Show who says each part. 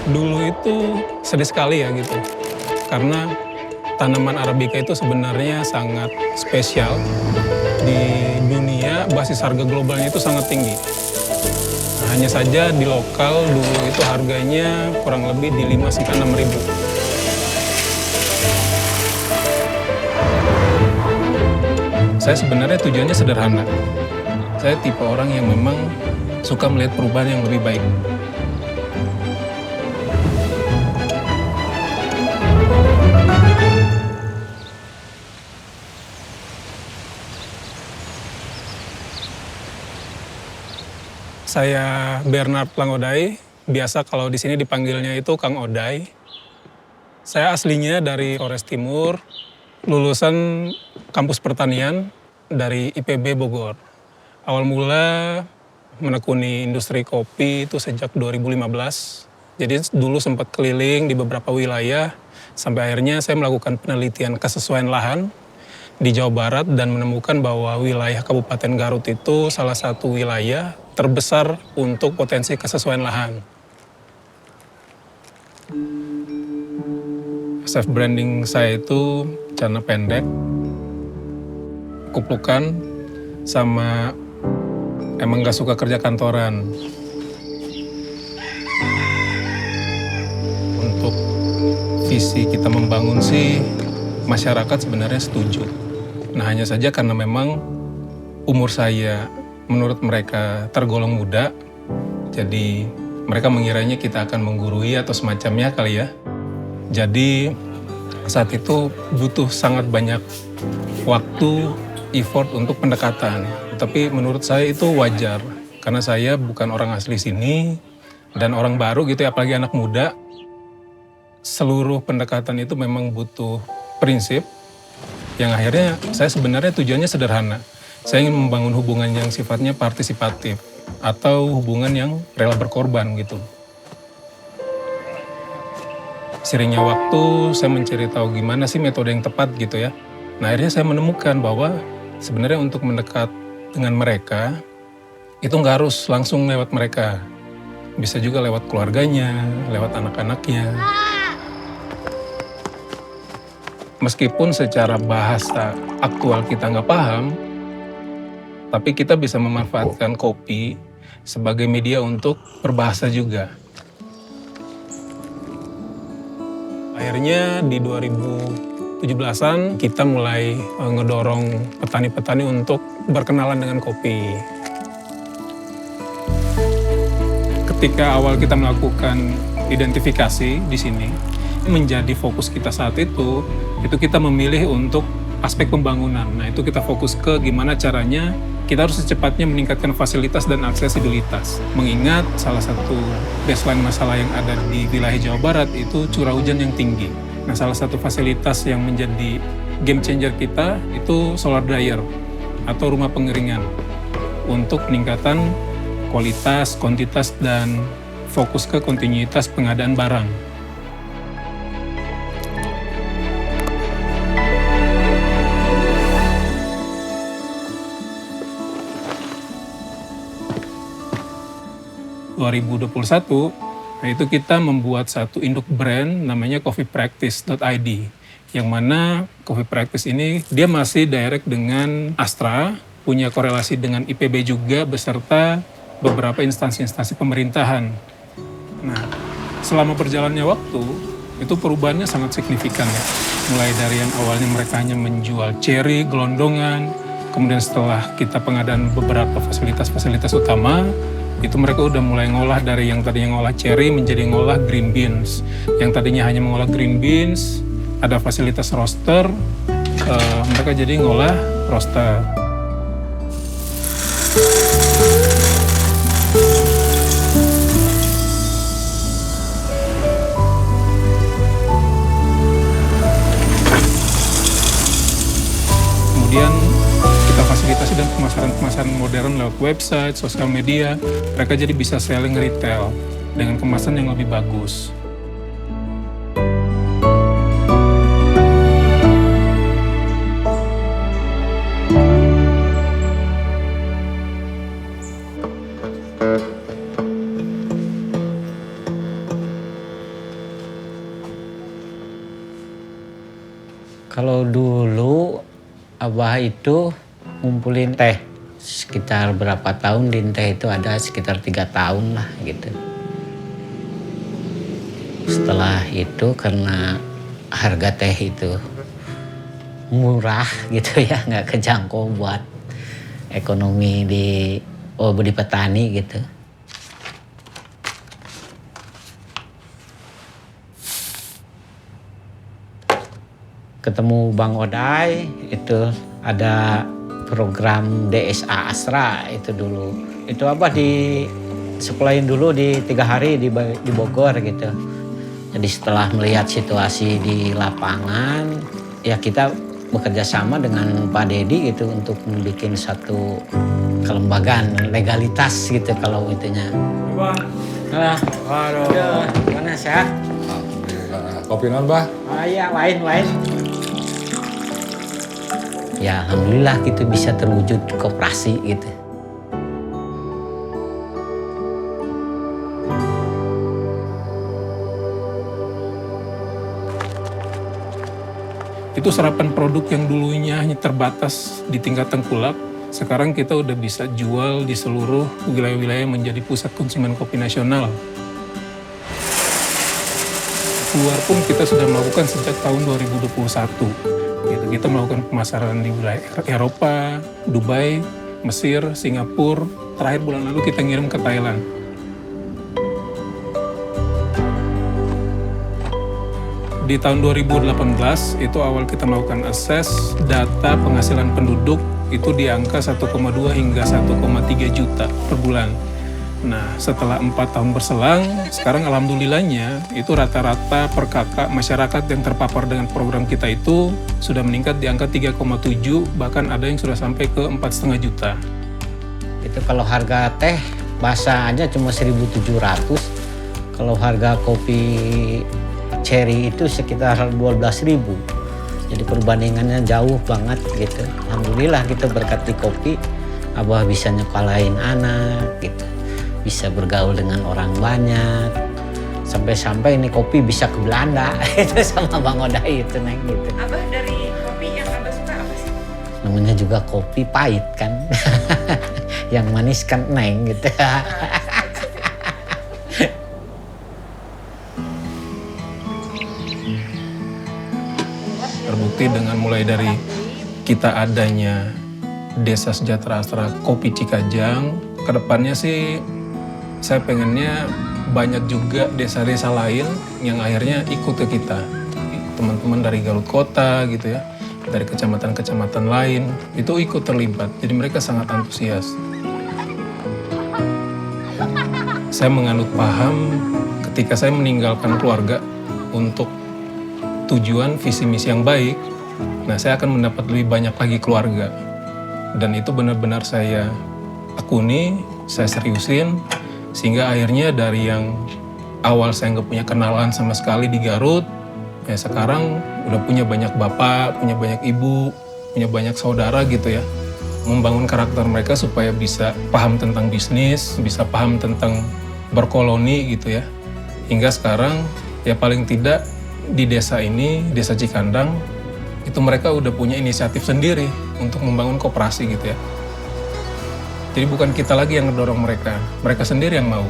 Speaker 1: Dulu itu sedih sekali ya gitu, karena tanaman Arabica itu sebenarnya sangat spesial. Di dunia basis harga globalnya itu sangat tinggi. Nah, hanya saja di lokal dulu itu harganya kurang lebih di 5 sampai 6 ribu. Saya sebenarnya tujuannya sederhana. Saya tipe orang yang memang suka melihat perubahan yang lebih baik. Saya Bernard Langodai, biasa kalau di sini dipanggilnya itu Kang Odai. Saya aslinya dari Flores Timur, lulusan kampus pertanian dari IPB Bogor. Awal mula menekuni industri kopi itu sejak 2015. Jadi dulu sempat keliling di beberapa wilayah, sampai akhirnya saya melakukan penelitian kesesuaian lahan di Jawa Barat dan menemukan bahwa wilayah Kabupaten Garut itu salah satu wilayah terbesar untuk potensi kesesuaian lahan. Self branding saya itu celana pendek, kuplukan, sama emang gak suka kerja kantoran. Untuk visi kita membangun sih, masyarakat sebenarnya setuju. Nah hanya saja karena memang umur saya menurut mereka tergolong muda, jadi mereka mengiranya kita akan menggurui atau semacamnya kali ya. Jadi saat itu butuh sangat banyak waktu, effort untuk pendekatan. Tapi menurut saya itu wajar, karena saya bukan orang asli sini dan orang baru gitu ya, apalagi anak muda. Seluruh pendekatan itu memang butuh prinsip, yang akhirnya saya sebenarnya tujuannya sederhana. Saya ingin membangun hubungan yang sifatnya partisipatif atau hubungan yang rela berkorban gitu. Seiringnya waktu saya mencari tahu gimana sih metode yang tepat gitu ya. Nah akhirnya saya menemukan bahwa sebenarnya untuk mendekat dengan mereka itu nggak harus langsung lewat mereka. Bisa juga lewat keluarganya, lewat anak-anaknya. Meskipun secara bahasa aktual kita nggak paham, tapi kita bisa memanfaatkan kopi sebagai media untuk berbahasa juga. Akhirnya di 2017-an kita mulai ngedorong petani-petani untuk berkenalan dengan kopi. Ketika awal kita melakukan identifikasi di sini, menjadi fokus kita saat itu kita memilih untuk aspek pembangunan. Nah itu kita fokus ke gimana caranya kita harus secepatnya meningkatkan fasilitas dan aksesibilitas. Mengingat salah satu baseline masalah yang ada di wilayah Jawa Barat itu curah hujan yang tinggi. Nah salah satu fasilitas yang menjadi game changer kita itu solar dryer atau rumah pengeringan untuk peningkatan kualitas, kuantitas, dan fokus ke kontinuitas pengadaan barang. Nah itu kita membuat satu induk brand namanya coffeepractice.id, yang mana Coffee Practice ini dia masih direct dengan Astra, punya korelasi dengan IPB juga beserta beberapa instansi-instansi pemerintahan. Nah selama berjalannya waktu itu perubahannya sangat signifikan ya, mulai dari yang awalnya mereka hanya menjual cherry, gelondongan, kemudian setelah kita pengadaan beberapa fasilitas-fasilitas utama, itu mereka udah mulai ngolah dari yang tadinya ngolah cherry menjadi ngolah green beans. Yang tadinya hanya mengolah green beans, ada fasilitas roaster, mereka jadi ngolah roaster. Kemudian kita fasilitasi dan pemasaran modern lewat website, sosial media, mereka jadi bisa selling retail dengan kemasan yang lebih bagus.
Speaker 2: Kalau dulu Abah itu ngumpulin teh sekitar berapa tahun, di teh itu ada sekitar 3 tahun lah gitu. Setelah itu karena harga teh itu murah gitu ya, nggak kejangkau buat ekonomi di petani gitu. Ketemu Bang Oday, itu ada program DSA Astra itu dulu. Itu Abah di sekolahin dulu di 3 hari di Bogor gitu. Jadi setelah melihat situasi di lapangan, ya kita bekerja sama dengan Pak Dedi gitu untuk membuat satu kelembagaan legalitas gitu kalau itunya. Nah, waduh, gimana sehat?
Speaker 3: Alhamdulillah. Kopi non, Bah?
Speaker 2: Ah iya, lain. Ya alhamdulillah gitu bisa terwujud koperasi gitu.
Speaker 1: Itu serapan produk yang dulunya hanya terbatas di tingkat Tengkulak, sekarang kita udah bisa jual di seluruh wilayah-wilayah menjadi pusat konsumen kopi nasional. Keluar pun kita sudah melakukan sejak tahun 2021. Gitu, kita melakukan pemasaran di wilayah Eropa, Dubai, Mesir, Singapura. Terakhir bulan lalu kita ngirim ke Thailand. Di tahun 2018 itu awal kita melakukan akses data penghasilan penduduk itu di angka 1,2 hingga 1,3 juta per bulan. Nah, setelah 4 tahun berselang, sekarang alhamdulillahnya itu rata-rata per kakak masyarakat yang terpapar dengan program kita itu sudah meningkat di angka 3,7, bahkan ada yang sudah sampai ke 4,5 juta.
Speaker 2: Itu kalau harga teh basah aja cuma 1.700. Kalau harga kopi cherry itu sekitar 12.000. Jadi perbandingannya jauh banget gitu. Alhamdulillah kita berkat di kopi, Abah bisa nyekolahin anak gitu. Bisa bergaul dengan orang banyak. Sampai-sampai ini kopi bisa ke Belanda itu sama Bang Oday itu Neng gitu.
Speaker 4: Abah dari kopi yang Abah suka apa sih?
Speaker 2: Namanya juga kopi pahit kan. Yang manis kan Neng gitu.
Speaker 1: Terbukti dengan mulai dari kita adanya Desa Sejahtera Astra Kopi Cikajang, kedepannya sih saya pengennya banyak juga desa-desa lain yang akhirnya ikut ke kita. Teman-teman dari Garut Kota gitu ya, dari kecamatan-kecamatan lain, itu ikut terlibat. Jadi mereka sangat antusias. Saya menganut paham ketika saya meninggalkan keluarga untuk tujuan visi misi yang baik, nah saya akan mendapat lebih banyak lagi keluarga. Dan itu benar-benar saya akuni, saya seriusin, sehingga akhirnya dari yang awal saya nggak punya kenalan sama sekali di Garut, ya sekarang udah punya banyak bapak, punya banyak ibu, punya banyak saudara gitu ya. Membangun karakter mereka supaya bisa paham tentang bisnis, bisa paham tentang berkoloni gitu ya. Hingga sekarang ya paling tidak di desa ini, Desa Cikandang, itu mereka udah punya inisiatif sendiri untuk membangun koperasi gitu ya. Jadi bukan kita lagi yang ngedorong mereka, mereka sendiri yang mau.